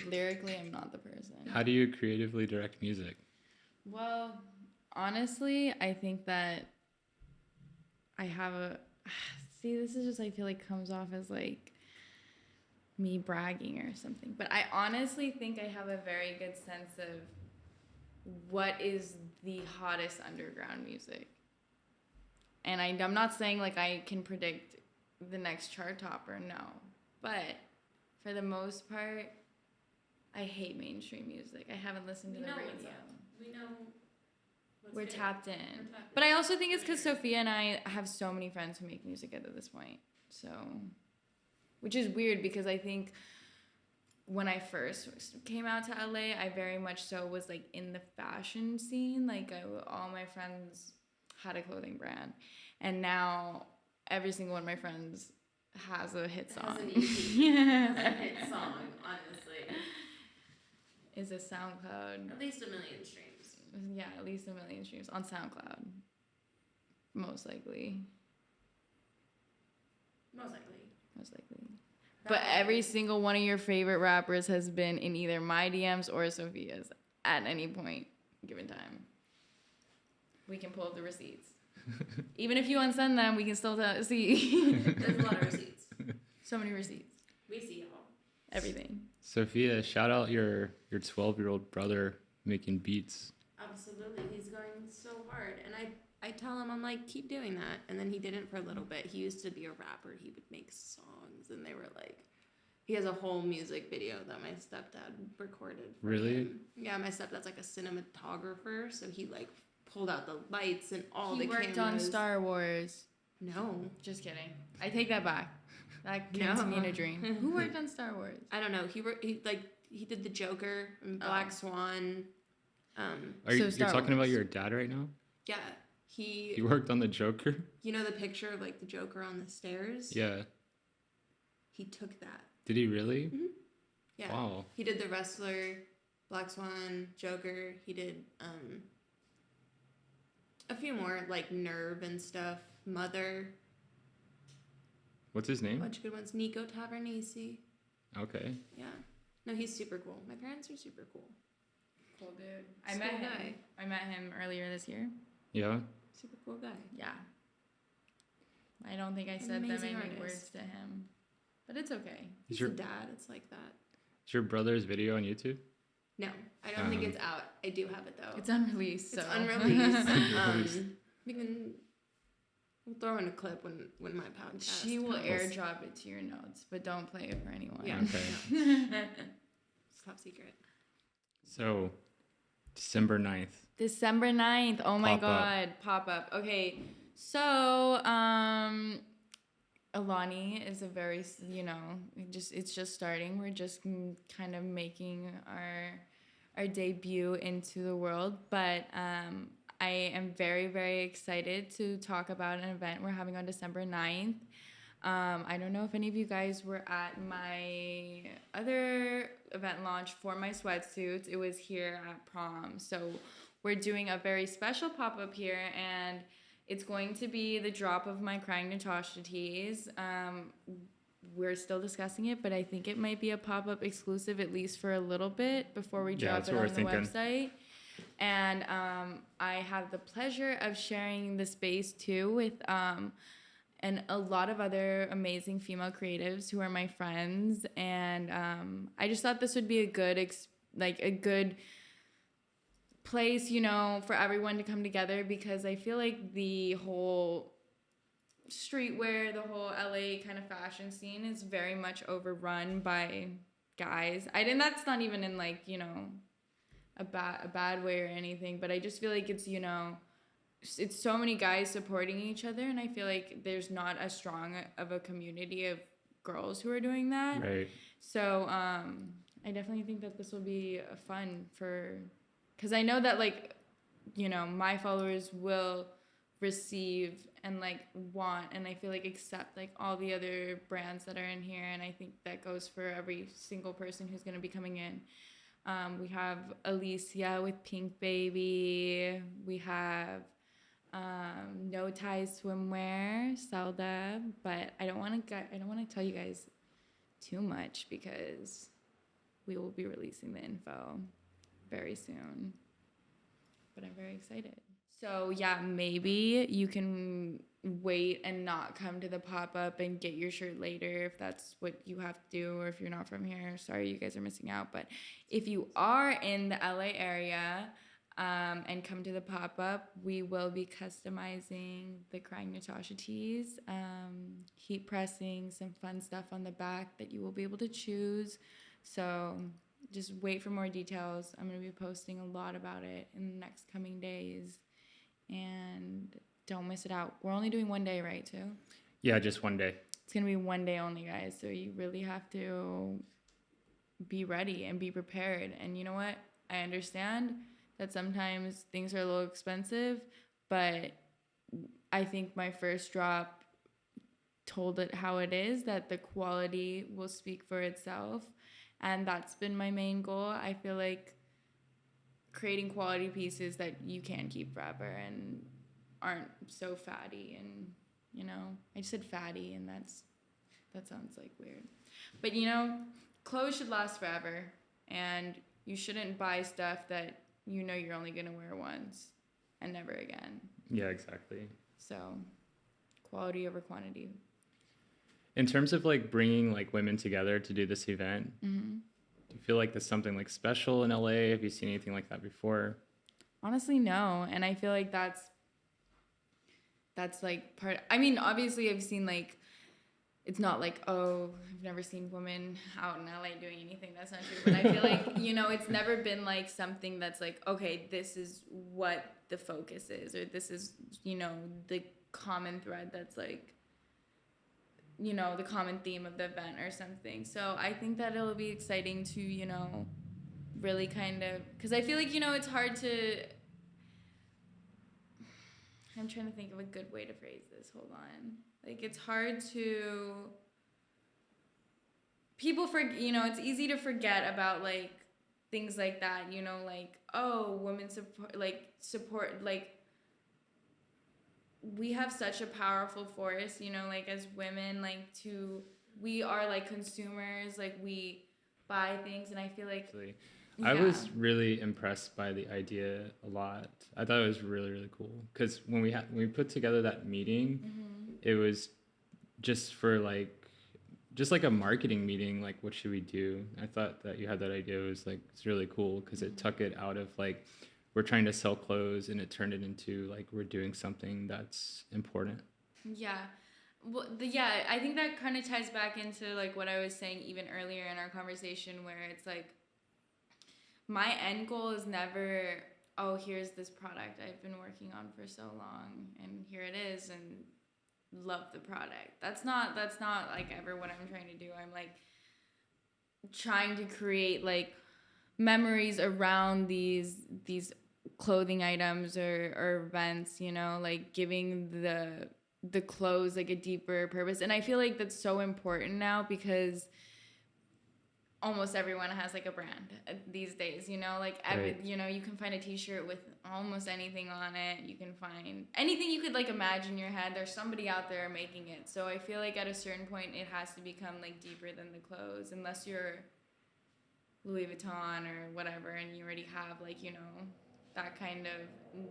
lyrically, I'm not the person.
How do you creatively direct music?
Well, honestly, I think that I have a. See, this is just, I feel like, comes off as like me bragging or something. But I honestly think I have a very good sense of what is the hottest underground music. And I'm not saying like I can predict the next chart topper, no. But for the most part, I hate mainstream music. I haven't listened to the radio.
We know.
We're tapped in. But I also think it's because Sophia and I have so many friends who make music at this point. So, which is weird because I think when I first came out to LA, I very much so was like in the fashion scene. Like all my friends had a clothing brand. And now every single one of my friends has a hit song.
Has an EP. Has a hit song, honestly.
Is a SoundCloud.
At least 1 million streams.
Yeah, at least 1 million streams on SoundCloud. Most likely.
Most likely.
But every single one of your favorite rappers has been in either my DMs or Sophia's at any point given time. We can pull up the receipts. Even if you unsend them, we can still see.
There's a lot of receipts.
So many receipts.
We see y'all.
Everything.
Sophia, shout out your 12-year-old brother making beats.
Absolutely. He's going so hard. And I tell him, I'm like, keep doing that. And then he didn't for a little bit. He used to be a rapper. He would make songs. And they were like, he has a whole music video that my stepdad recorded. For
Really?
him. Yeah, my stepdad's like a cinematographer. So he like pulled out the lights and all the
He worked
cameras.
on Star Wars.
No.
Just kidding. I take that back. That came to me in a dream. Who worked on Star Wars?
I don't know. He did the Joker and Black Swan.
You're
Star
talking
Wars.
about your dad right now?
Yeah.
He worked on the Joker?
You know the picture of like the Joker on the stairs?
Yeah.
He took that.
Did he really?
Mhm. Yeah.
Wow.
He did The Wrestler, Black Swan, Joker. He did a few more, like Nerve and stuff. Mother.
What's his
A
name?
bunch of good ones. Nico Tavernese.
Okay.
Yeah. No, he's super cool. My parents are super cool.
Cool dude.
I met him.
I met him earlier this year.
Yeah.
Super cool guy.
Yeah. I don't think I said that
Amazing
many
artist.
words to him, but it's okay.
He's a dad. It's like that.
Is your brother's video on YouTube?
No, I don't think it's out. I do have it though.
It's unreleased. So.
It's unreleased. We'll throw in a clip when my podcast.
She will
comes.
airdrop it to your notes, but don't play it for anyone.
Yeah.
Okay.
It's top secret.
So, December 9th.
December 9th. Oh my
Pop-up.
God. Pop up. Okay. So, Alani is a very, it's just starting. We're just kind of making our debut into the world. But I am very, very excited to talk about an event we're having on December 9th. I don't know if any of you guys were at my other event launch for my sweatsuits. It was here at Prom. So we're doing a very special pop-up here, and it's going to be the drop of my Crying Natasha tees. We're still discussing it, but I think it might be a pop-up exclusive, at least for a little bit, before we drop it on the website. And I have the pleasure of sharing the space too with and a lot of other amazing female creatives who are my friends. And I just thought this would be a good a good place, for everyone to come together, because I feel like the whole streetwear, the whole LA kind of fashion scene is very much overrun by guys. That's not even in a bad way or anything, but I just feel like it's it's so many guys supporting each other, and I feel like there's not as strong of a community of girls who are doing that.
Right.
So I definitely think that this will be fun because I know that my followers will receive and want, and I feel accept all the other brands that are in here, and I think that goes for every single person who's going to be coming in. We have Alicia with Pink Baby. We have No Ties Swimwear, Zelda, but I don't want to tell you guys too much because we will be releasing the info very soon. But I'm very excited. So yeah, maybe you can wait and not come to the pop-up and get your shirt later if that's what you have to do, or if you're not from here, sorry, you guys are missing out. But if you are in the LA area and come to the pop-up, we will be customizing the Crying Natasha tees, heat pressing some fun stuff on the back that you will be able to choose. So just wait for more details. I'm going to be posting a lot about it in the next coming days, and don't miss it out. We're only doing one day, right, too?
Yeah, just one day.
It's going to be one day only, guys. So you really have to be ready and be prepared. And you know what? I understand that sometimes things are a little expensive, but I think my first drop told it how it is, that the quality will speak for itself. And that's been my main goal. I feel like creating quality pieces that you can keep forever and aren't so fatty, and I just said fatty, and that sounds weird, but clothes should last forever, and you shouldn't buy stuff that you're only gonna wear once and never again.
Yeah, exactly.
So quality over quantity.
In terms of bringing women together to do this event,
Mm-hmm.
do you feel like there's something special in LA? Have you seen anything like that before?
Honestly, no. And I feel like that's part. I mean, obviously, I've seen it's not oh, I've never seen women out in LA doing anything. That's not true. But I feel like it's never been something that's okay, this is what the focus is, or this is the common thread that's the common theme of the event or something. So I think that it'll be exciting to really kind of, because I feel it's hard to. I'm trying to think of a good way to phrase this. Hold on. It's hard to people it's easy to forget about like things like that, like, oh, women support, like, we have such a powerful force, like as women, like we are like consumers, like we buy things, and I feel like
I was really impressed by the idea a lot. I thought it was really, really cool because when we put together that meeting, it was just for just like a marketing meeting, like what should we do? I thought that you had that idea. It was like, it's really cool because it took it out of like we're trying to sell clothes and it turned it into like we're doing something that's important.
Yeah. Well, I think that kind of ties back into like what I was saying even earlier in our conversation, where it's like my end goal is never, oh, here's this product I've been working on for so long and here it is, and love the product. That's not like ever what I'm trying to do. I'm like trying to create like memories around these clothing items or events, like giving the clothes like a deeper purpose. And I feel like that's so important now because almost everyone has like a brand these days, like
Right.
you can find a t-shirt with almost anything on it. You can find anything you could like imagine in your head. There's somebody out there making it. So I feel like at a certain point it has to become like deeper than the clothes, unless you're Louis Vuitton or whatever and you already have like, that kind of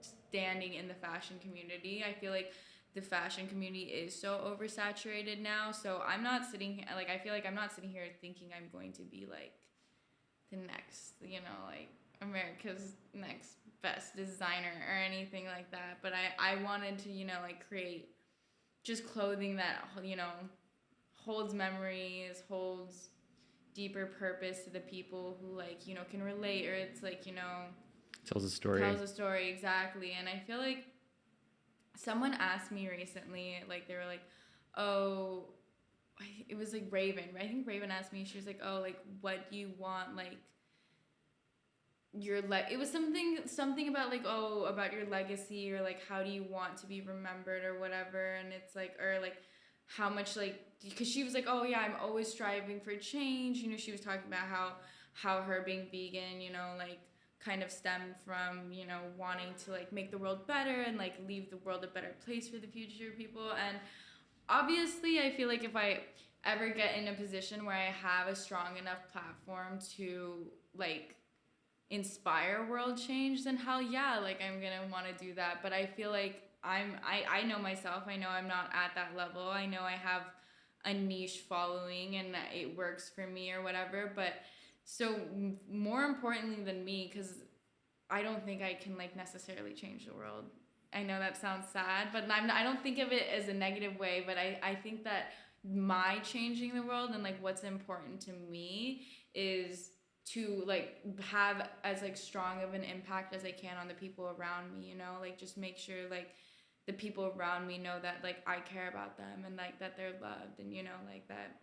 standing in the fashion community. I feel like the fashion community is so oversaturated now. So I'm not sitting here, like, I feel like I'm not sitting here thinking I'm going to be like the next, like America's next best designer or anything like that. But I wanted to, like create just clothing that, holds memories, holds deeper purpose to the people who like, can relate, or it's like,
Tells a story.
Exactly. And I feel like someone asked me recently, like they were like, oh, it was like Raven. I think Raven asked me, she was like, oh, like what do you want, like it was something about like, oh, about your legacy, or like how do you want to be remembered or whatever. And it's like, or like how much, like, because she was like, oh yeah, I'm always striving for change. She was talking about how her being vegan, like kind of stemmed from, wanting to like make the world better and like leave the world a better place for the future people. And obviously I feel like if I ever get in a position where I have a strong enough platform to like inspire world change, then hell yeah, like I'm gonna want to do that. But I feel like I know myself. I know I'm not at that level. I know I have a niche following and it works for me or whatever. But so more importantly than me, because I don't think I can like necessarily change the world. I know that sounds sad, but I don't think of it as a negative way. But I think that my changing the world and like what's important to me is to like have as like strong of an impact as I can on the people around me, like just make sure like the people around me know that like I care about them and like that they're loved, and like that.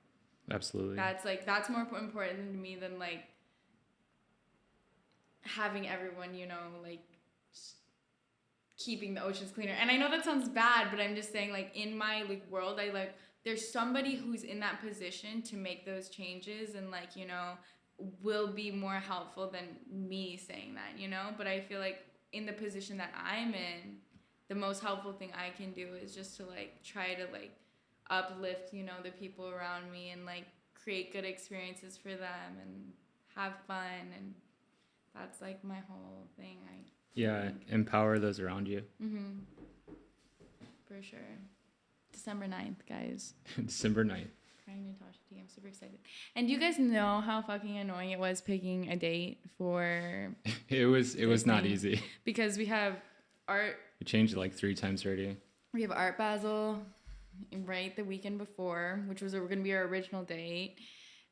Absolutely.
That's more important to me than like having everyone, like keeping the oceans cleaner. And I know that sounds bad, but I'm just saying like in my like world, I like there's somebody who's in that position to make those changes and like, will be more helpful than me saying that, but I feel like in the position that I'm in, the most helpful thing I can do is just to like try to like uplift, the people around me and like create good experiences for them and have fun. And that's like my whole thing.
Empower those around you.
For sure. December 9th, guys.
December 9th.
Crying Natasha tea. I'm super excited. And do you guys know how fucking annoying it was picking a date for
it was not easy.
Because we have art.
We changed it like 3 times already.
We have Art Basel right the weekend before, which was going to be our original date.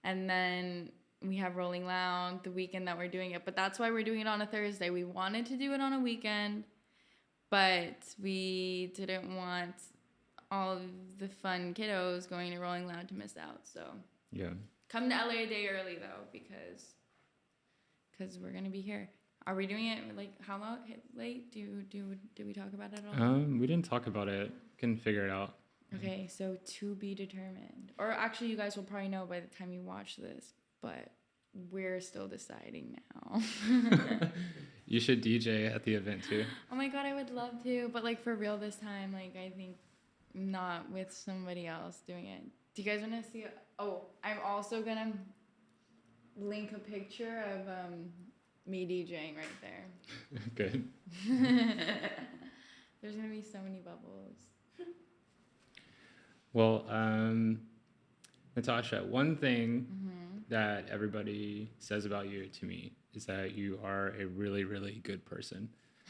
And then we have Rolling Loud the weekend that we're doing it. But that's why we're doing it on a Thursday. We wanted to do it on a weekend, but we didn't want all of the fun kiddos going to Rolling Loud to miss out. So
yeah,
come to LA a day early though, because we're gonna be here. Are we doing it like how late? Do we talk about it at all?
We didn't talk about it. Couldn't figure it out.
Okay, so to be determined. Or actually, you guys will probably know by the time you watch this, but we're still deciding now.
You should DJ at the event too.
Oh my god, I would love to, but like for real this time, like I think not with somebody else doing it. Do you guys want to see? Oh, I'm also gonna link a picture of me DJing right there.
Good.
There's gonna be so many bubbles.
Well, Natasha, one thing that everybody says about you to me is that you are a really, really good person.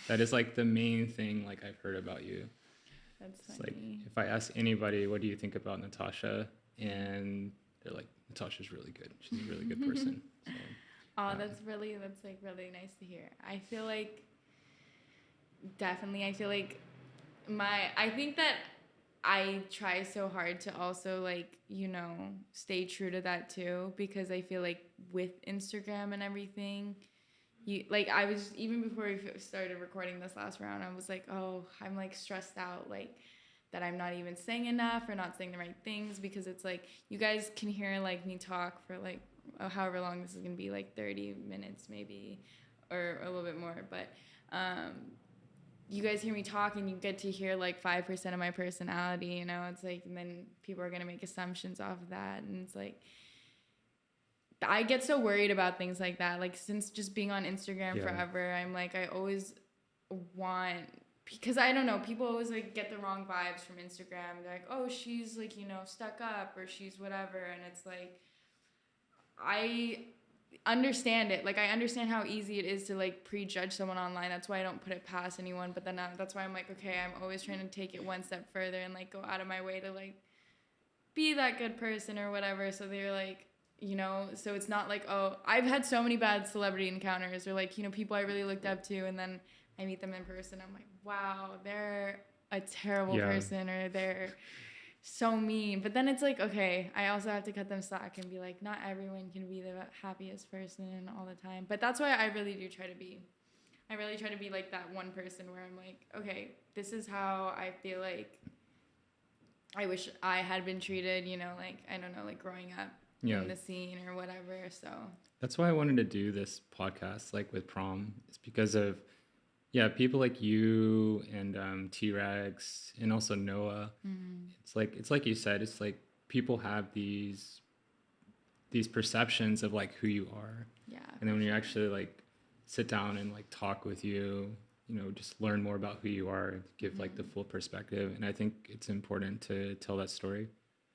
That is like the main thing like I've heard about you.
That's
It's
funny.
like if I ask anybody, what do you think about Natasha? And they're like, Natasha's really good. She's a really good person. So,
That's like really nice to hear. I feel like definitely I think that I try so hard to also like, stay true to that too, because I feel like with Instagram and everything, I was, even before we started recording this last round, I was like, oh, I'm like stressed out, like that I'm not even saying enough or not saying the right things, because it's like you guys can hear like me talk for like however long this is gonna be, like 30 minutes maybe, or a little bit more, but you guys hear me talk and you get to hear like 5% of my personality, it's like, and then people are going to make assumptions off of that. And it's like, I get so worried about things like that. Like since just being on Instagram forever, I'm like, I always want, because I don't know, people always like get the wrong vibes from Instagram. They're like, oh, she's like, stuck up, or she's whatever. And it's like, I understand it. Like I understand how easy it is to like prejudge someone online. That's why I don't put it past anyone. But then that's why I'm like, okay, I'm always trying to take it one step further and like go out of my way to like be that good person or whatever. So they're like, so it's not like, oh, I've had so many bad celebrity encounters, or like, people I really looked up to, and then I meet them in person. I'm like, wow, they're a terrible person, or they're so mean. But then it's like, okay, I also have to cut them slack and be like, not everyone can be the happiest person all the time. But that's why I really do try to be. I really try to be like that one person where I'm like, okay, this is how I feel like I wish I had been treated, like, I don't know, like growing up in the scene or whatever. So
that's why I wanted to do this podcast, like with Prom. It's because of people like you and T-Rex and also Noah. It's like you said, it's like people have these perceptions of like who you are. Yeah. And then when you actually like sit down and like talk with you, just learn more about who you are, give like the full perspective. And I think it's important to tell that story.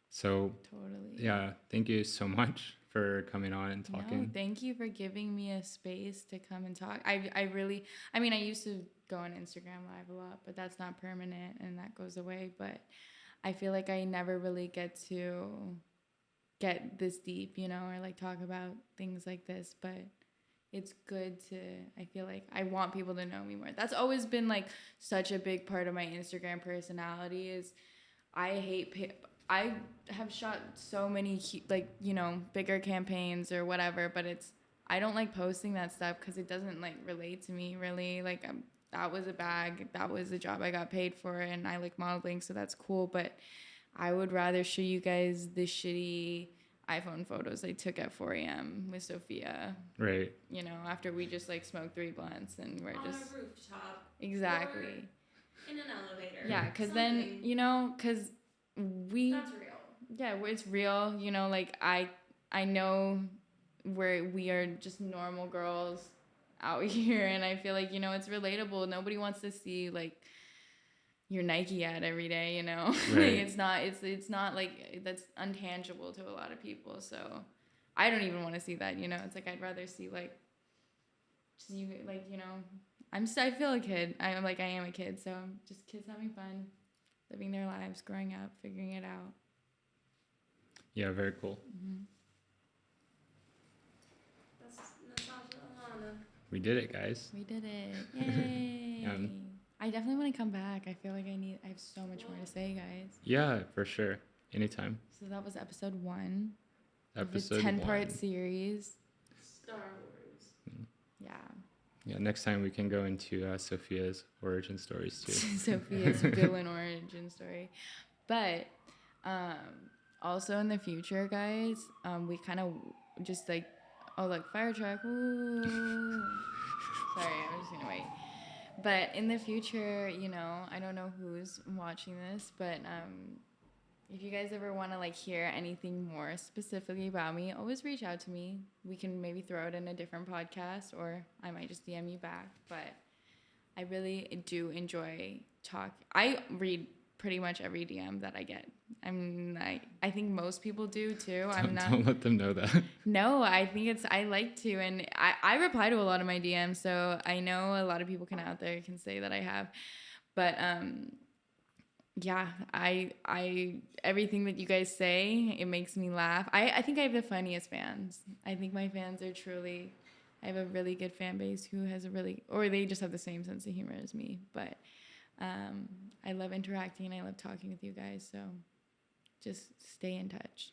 So totally. Yeah, thank you so much for coming on and talking.
No, thank you for giving me a space to come and talk. I used to go on Instagram Live a lot, but that's not permanent and that goes away. But I feel like I never really get to get this deep, or like talk about things like this. But it's good to, I feel like I want people to know me more. That's always been like such a big part of my Instagram personality is I have shot so many like, bigger campaigns or whatever, but I don't like posting that stuff because it doesn't like relate to me really. Like that was a bag, that was a job I got paid for, and I like modeling, so that's cool. But I would rather show you guys the shitty iPhone photos I took at 4 a.m. with Sophia.
Right.
After we just like smoked 3 blunts and we're
on
just
a rooftop.
Exactly.
Or in an elevator.
Yeah, because then because we.
That's real.
Yeah, it's real. Like I know where we are just normal girls out here, and I feel like it's relatable. Nobody wants to see like your Nike ad every day, Right. Like it's not like that's untangible to a lot of people. So I don't even want to see that, It's like I'd rather see like just you like, I feel a kid. I am a kid, so just kids having fun, living their lives, growing up, figuring it out.
Yeah, very cool.
That's Natasha Alana.
We did it, guys.
We did it. Yay. I definitely want to come back. I feel like I have so much more to say, guys.
Yeah, for sure. Anytime.
So that was episode 1.
Episode
of the 10-part series.
Star Wars.
Yeah.
Yeah, next time we can go into Sophia's origin stories too.
Sophia's villain origin story. But Also in the future, guys, we kind of just like, oh look, fire truck. Ooh. Sorry, I'm just gonna wait. But in the future, you know, I don't know who's watching this, but if you guys ever want to like hear anything more specifically about me, always reach out to me. We can maybe throw it in a different podcast, or I might just DM you back. But I really do enjoy talk. I read pretty much every DM that I get. I think most people do too.
Don't let them know that.
No, I think I like to, and I reply to a lot of my DMs, so I know a lot of people out there can say that I have, but yeah, I everything that you guys say, it makes me laugh. I think I have the funniest fans. I think my fans are truly, I have a really good fan base who has or they just have the same sense of humor as me, but I love interacting and I love talking with you guys, so just stay in touch.